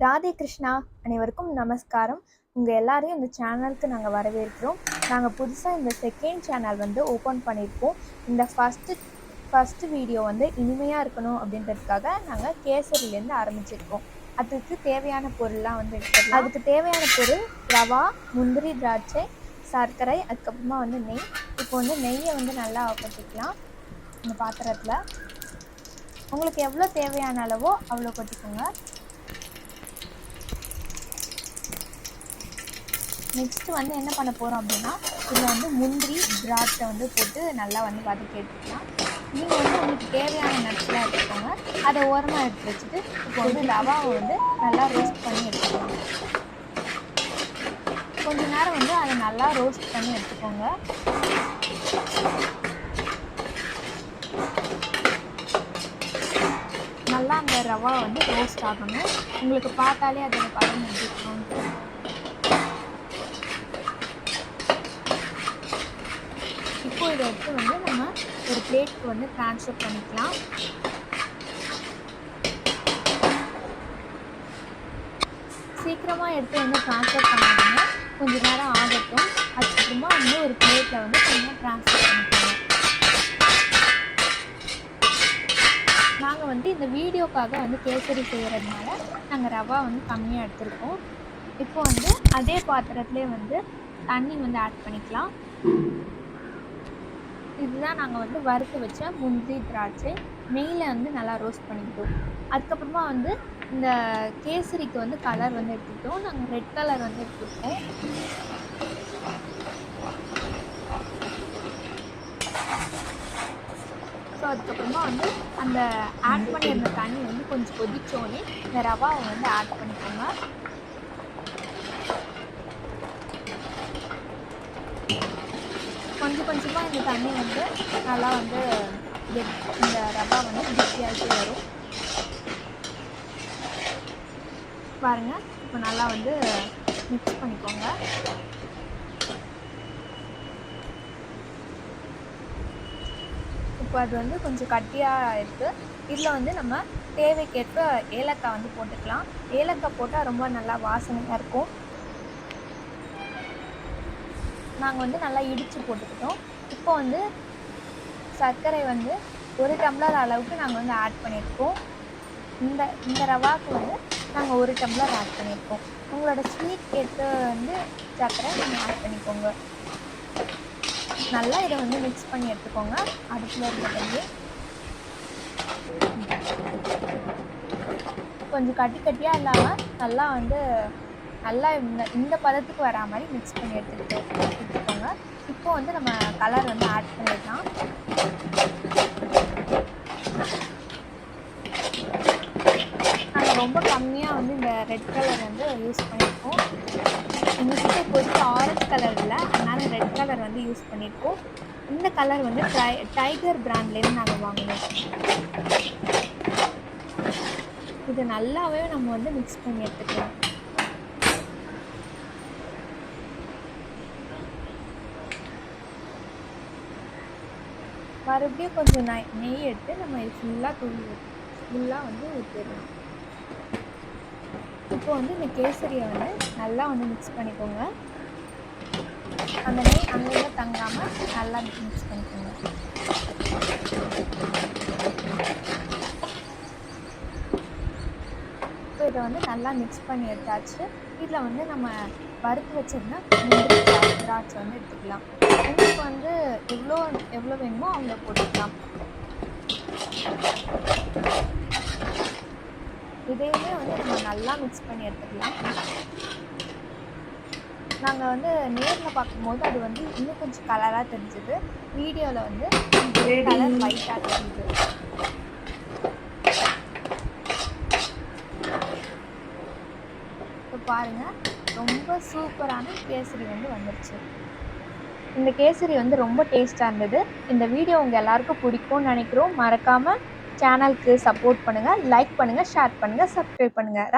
ராதே கிருஷ்ணா, அனைவருக்கும் நமஸ்காரம். உங்கள் எல்லாரையும் இந்த சேனலுக்கு நாங்கள் வரவேற்கிறோம். நாங்கள் புதுசாக இந்த செகண்ட் சேனல் வந்து ஓப்பன் பண்ணியிருக்கோம். இந்த ஃபஸ்ட்டு வீடியோ வந்து இனிமையாக இருக்கணும் அப்படின்றதுக்காக நாங்கள் கேசரிலேருந்து ஆரம்பிச்சிருக்கோம். அதுக்கு தேவையான பொருள்லாம் வந்து எடுத்துக்கலாம். அதுக்கு தேவையான பொருள் ரவா, முந்திரி, திராட்சை, சர்க்கரை, அதுக்கப்புறமா வந்து நெய். இப்போ வந்து நெய்யை வந்து நல்லா கொட்டிக்கலாம். இந்த பாத்திரத்தில் உங்களுக்கு எவ்வளோ தேவையான அளவோ அவ்வளோ கொட்டிக்கோங்க. நெக்ஸ்ட்டு வந்து என்ன பண்ண போகிறோம் அப்படின்னா, இதில் வந்து முந்திரி, திராட்சை வந்து போட்டு நல்லா வந்து வதக்கி எடுத்துக்கலாம். நீங்கள் வந்து உங்களுக்கு தேவையான நட்ஸ்லாம் எடுத்துக்கோங்க. அதை ஓரமாக எடுத்து வச்சுட்டு இப்போ வந்து ரவாவை வந்து நல்லா ரோஸ்ட் பண்ணி எடுத்துக்கலாம். கொஞ்ச நேரம் வந்து அதை நல்லா ரோஸ்ட் பண்ணி எடுத்துக்கோங்க. நல்லா அந்த ரவா வந்து ரோஸ்ட் ஆகணும். உங்களுக்கு பார்த்தாலே அதோட பதம் எப்படி இருக்கணும்னு. இப்போ இதை எடுத்து வந்து நம்ம ஒரு பிளேட்க்கு வந்து ட்ரான்ஸ்ஃபர் பண்ணிக்கலாம். சீக்கிரமாக எடுத்து வந்து ட்ரான்ஸ்ஃபர் பண்ணாதீங்க, கொஞ்சம் நேரம் ஆகட்டும். அதுக்கப்புறமா வந்து ஒரு பிளேட்டில் வந்து கொஞ்சம் ட்ரான்ஸ்ஃபர் பண்ணிக்கோங்க. நாங்கள் வந்து இந்த வீடியோக்காக வந்து கேசரி செய்கிறதுனால நாங்கள் ரவா வந்து கம்மியாக எடுத்துருக்கோம். இப்போ வந்து அதே பாத்திரத்துலேயே வந்து தண்ணி வந்து ஆட் பண்ணிக்கலாம். இதுதான் நாங்கள் வந்து வறுத்து வச்ச முந்திரி, திராட்சை நெய்யில் வந்து நல்லா ரோஸ்ட் பண்ணிக்கிட்டோம். அதுக்கப்புறமா வந்து இந்த கேசரிக்கு வந்து கலர் வந்து எடுத்துக்கிட்டோம். நாங்கள் ரெட் கலர் வந்து எடுத்துக்கிட்டோம். ஸோ அதுக்கப்புறமா வந்து அந்த ஆட் பண்ணியிருந்த தண்ணி வந்து கொஞ்சம் கொதிச்சோடனே இந்த ரவாவை வந்து ஆட் பண்ணிக்கோங்க. கொஞ்சம் கொஞ்சமாக இந்த தண்ணி வந்து நல்லா வந்து இந்த ரவா வந்து கெட்டியாகிட்டே வரும் பாருங்கள். இப்போ நல்லா வந்து மிக்ஸ் பண்ணிக்கோங்க. இப்போ அது வந்து கொஞ்சம் கட்டியாக இருக்குது. இதில் வந்து நம்ம தேவைக்கேற்ப ஏலக்காய் வந்து போட்டுக்கலாம். ஏலக்காய் போட்டால் ரொம்ப நல்லா வாசனையாக இருக்கும். நாங்கள் வந்து நல்லா இடித்து போட்டுக்கிட்டோம். இப்போ வந்து சர்க்கரை வந்து 1 டம்ளர் அளவுக்கு நாங்கள் வந்து ஆட் பண்ணியிருக்கோம். இந்த ரவாவுக்கு வந்து நாங்கள் 1 டம்ளர் ஆட் பண்ணியிருக்கோம். உங்களோட ஸ்வீட் கேட்டு வந்து சர்க்கரை நீங்கள் ஆட் பண்ணிக்கோங்க. நல்லா இதை வந்து மிக்ஸ் பண்ணி எடுத்துக்கோங்க. அடுப்பில் இருக்கிறது கொஞ்சம் கட்டியாக இல்லாமல் நல்லா இந்த பதத்துக்கு வரா மாதிரி மிக்ஸ் பண்ணி எடுத்துக்கோங்க. இப்போ வந்து நம்ம கலர் வந்து ஆட் பண்ணிடலாம். நாங்கள் ரொம்ப கம்மியாக வந்து இந்த ரெட் கலர் வந்து யூஸ் பண்ணியிருக்கோம். எங்கள்கிட்ட இப்போதைக்கு ஆரஞ்சு கலர் இல்லை, அதனால் ரெட் கலர் வந்து யூஸ் பண்ணியிருக்கோம். இந்த கலர் வந்து டைகர் பிராண்ட்லேருந்து நாங்கள் வாங்கினோம். இது நல்லாவே நம்ம வந்து மிக்ஸ் பண்ணி எடுத்துக்கலாம். மறுபடியும் கொஞ்சம் நெய் எடுத்து நம்ம இது ஃபுல்லாக வந்து ஊற்றிடலாம். இப்போ வந்து இந்த கேசரியை வந்து நல்லா வந்து மிக்ஸ் பண்ணிக்கோங்க. அந்த நெய் அங்கங்கே தங்காமல் நல்லா மிக்ஸ் பண்ணிக்கோங்க. இப்போ இதை வந்து நல்லா மிக்ஸ் பண்ணி எடுத்தாச்சு. இதில் வந்து நம்ம வறுத்து வச்சிருந்தா முந்திரி, திராட்சை வந்து எடுத்துக்கலாம். உங்களுக்கு வந்து எவ்வளோ வேணுமோ அவ்வளோ போட்டுக்கலாம். இதையுமே வந்து நம்ம நல்லா மிக்ஸ் பண்ணி எடுத்துக்கலாம். நாங்கள் வந்து நேரில் பார்க்கும்போது அது வந்து இன்னும் கொஞ்சம் கலராக தெரிஞ்சுது. வீடியோவில் வந்து கலர் ஒயிட்டாக தெரியுது. இப்போ பாருங்கள், ரொம்ப சூப்பரான கேசரி வந்து வந்துருச்சு. இந்த கேசரி வந்து ரொம்ப டேஸ்ட்டாக இருந்தது. இந்த வீடியோ உங்கள் எல்லாருக்கும் பிடிக்கும்னு நினைக்கிறோம். மறக்காமல் சேனலுக்கு சப்போர்ட் பண்ணுங்கள், லைக் பண்ணுங்கள், ஷேர் பண்ணுங்கள், சப்ஸ்கிரைப் பண்ணுங்கள்.